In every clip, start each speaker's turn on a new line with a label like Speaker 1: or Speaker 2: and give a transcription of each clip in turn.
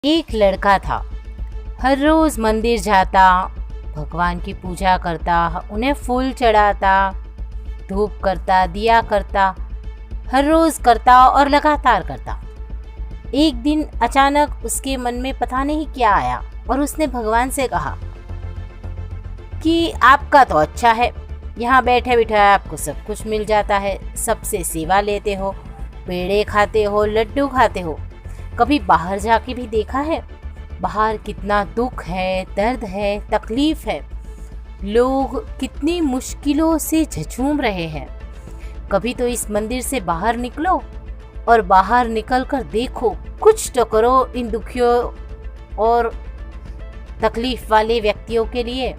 Speaker 1: एक लड़का था। हर रोज मंदिर जाता, भगवान की पूजा करता, उन्हें फूल चढ़ाता, धूप करता, दिया करता, हर रोज करता और लगातार करता। एक दिन अचानक उसके मन में पता नहीं क्या आया और उसने भगवान से कहा कि आपका तो अच्छा है, यहाँ बैठे बैठे आपको सब कुछ मिल जाता है, सबसे सेवा लेते हो, पेड़े खाते हो, लड्डू खाते हो, कभी बाहर जाके भी देखा है? बाहर कितना दुख है, दर्द है, तकलीफ है, लोग कितनी मुश्किलों से झूम रहे हैं। कभी तो इस मंदिर से बाहर निकलो और बाहर निकल कर देखो, कुछ तो करो इन दुखियों और तकलीफ वाले व्यक्तियों के लिए।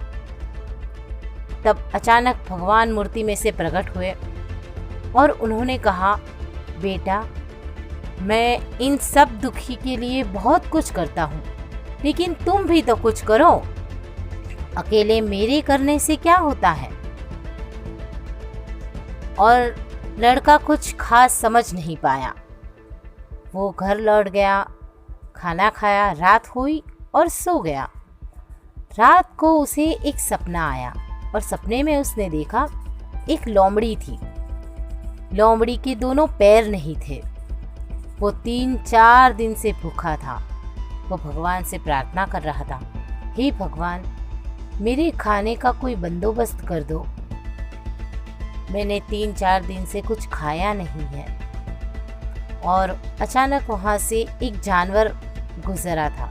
Speaker 1: तब अचानक भगवान मूर्ति में से प्रकट हुए और उन्होंने कहा, बेटा, मैं इन सब दुखी के लिए बहुत कुछ करता हूँ, लेकिन तुम भी तो कुछ करो। अकेले मेरे करने से क्या होता है? और लड़का कुछ खास समझ नहीं पाया। वो घर लौट गया, खाना खाया, रात हुई और सो गया। रात को उसे एक सपना आया और सपने में उसने देखा एक लोमड़ी थी। लोमड़ी के दोनों पैर नहीं थे। वो 3-4 दिन से भूखा था। वो भगवान से प्रार्थना कर रहा था, हे भगवान, मेरे खाने का कोई बंदोबस्त कर दो। मैंने 3-4 दिन से कुछ खाया नहीं है। और अचानक वहाँ से एक जानवर गुजरा था।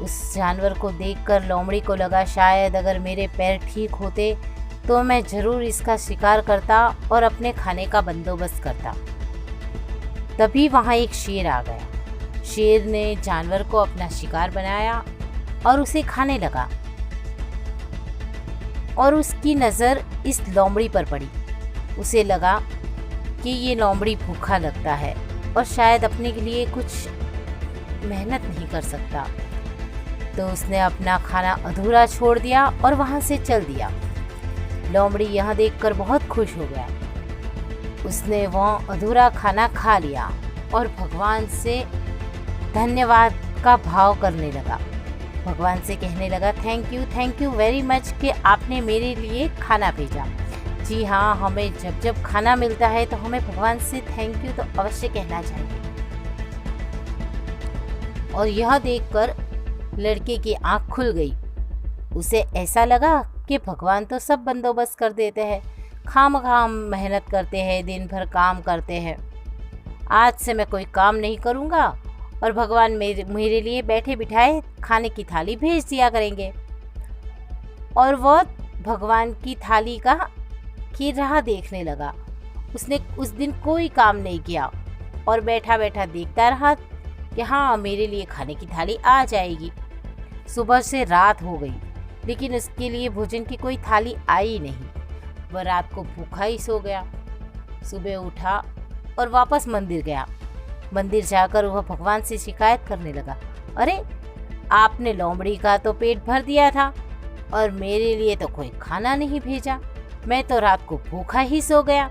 Speaker 1: उस जानवर को देखकर लोमड़ी को लगा, शायद अगर मेरे पैर ठीक होते तो मैं ज़रूर इसका शिकार करता और अपने खाने का बंदोबस्त करता। तभी वहाँ एक शेर आ गया। शेर ने जानवर को अपना शिकार बनाया और उसे खाने लगा। और उसकी नज़र इस लोमड़ी पर पड़ी। उसे लगा कि ये लोमड़ी भूखा लगता है और शायद अपने के लिए कुछ मेहनत नहीं कर सकता। तो उसने अपना खाना अधूरा छोड़ दिया और वहाँ से चल दिया। लोमड़ी यह देखकर बहुत खुश हो गया। उसने वह अधूरा खाना खा लिया और भगवान से धन्यवाद का भाव करने लगा। भगवान से कहने लगा, थैंक यू वेरी मच कि आपने मेरे लिए खाना भेजा। जी हाँ, हमें जब जब खाना मिलता है तो हमें भगवान से थैंक यू तो अवश्य कहना चाहिए। और यह देखकर लड़के की आँख खुल गई। उसे ऐसा लगा कि भगवान तो सब बंदोबस्त कर देते हैं, खामखाम मेहनत करते हैं, दिन भर काम करते हैं। आज से मैं कोई काम नहीं करूँगा और भगवान मेरे लिए बैठे बिठाए खाने की थाली भेज दिया करेंगे। और वह भगवान की थाली की राह देखने लगा। उसने उस दिन कोई काम नहीं किया और बैठा बैठा देखता रहा कि हाँ, मेरे लिए खाने की थाली आ जाएगी। सुबह से रात हो गई, लेकिन उसके लिए भोजन की कोई थाली आई नहीं। वह रात को भूखा ही सो गया। सुबह उठा और वापस मंदिर गया। मंदिर जाकर वह भगवान से शिकायत करने लगा, अरे, आपने लोमड़ी का तो पेट भर दिया था और मेरे लिए तो कोई खाना नहीं भेजा। मैं तो रात को भूखा ही सो गया,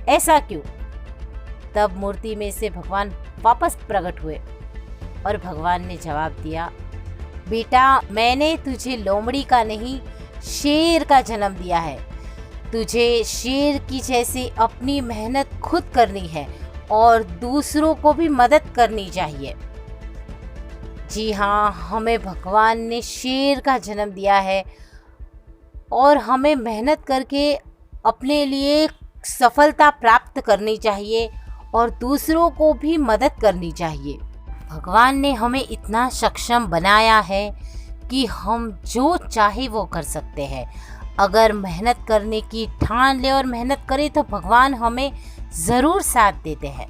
Speaker 1: ऐसा क्यों? तब मूर्ति में से भगवान वापस प्रकट हुए और भगवान ने जवाब दिया, बेटा, मैंने तुझे लोमड़ी का नहीं, शेर का जन्म दिया है। तुझे शेर की जैसे अपनी मेहनत खुद करनी है और दूसरों को भी मदद करनी चाहिए। जी हाँ, हमें भगवान ने शेर का जन्म दिया है और हमें मेहनत करके अपने लिए सफलता प्राप्त करनी चाहिए और दूसरों को भी मदद करनी चाहिए। भगवान ने हमें इतना सक्षम बनाया है कि हम जो चाहे वो कर सकते हैं। अगर मेहनत करने की ठान ले और मेहनत करें तो भगवान हमें ज़रूर साथ देते हैं।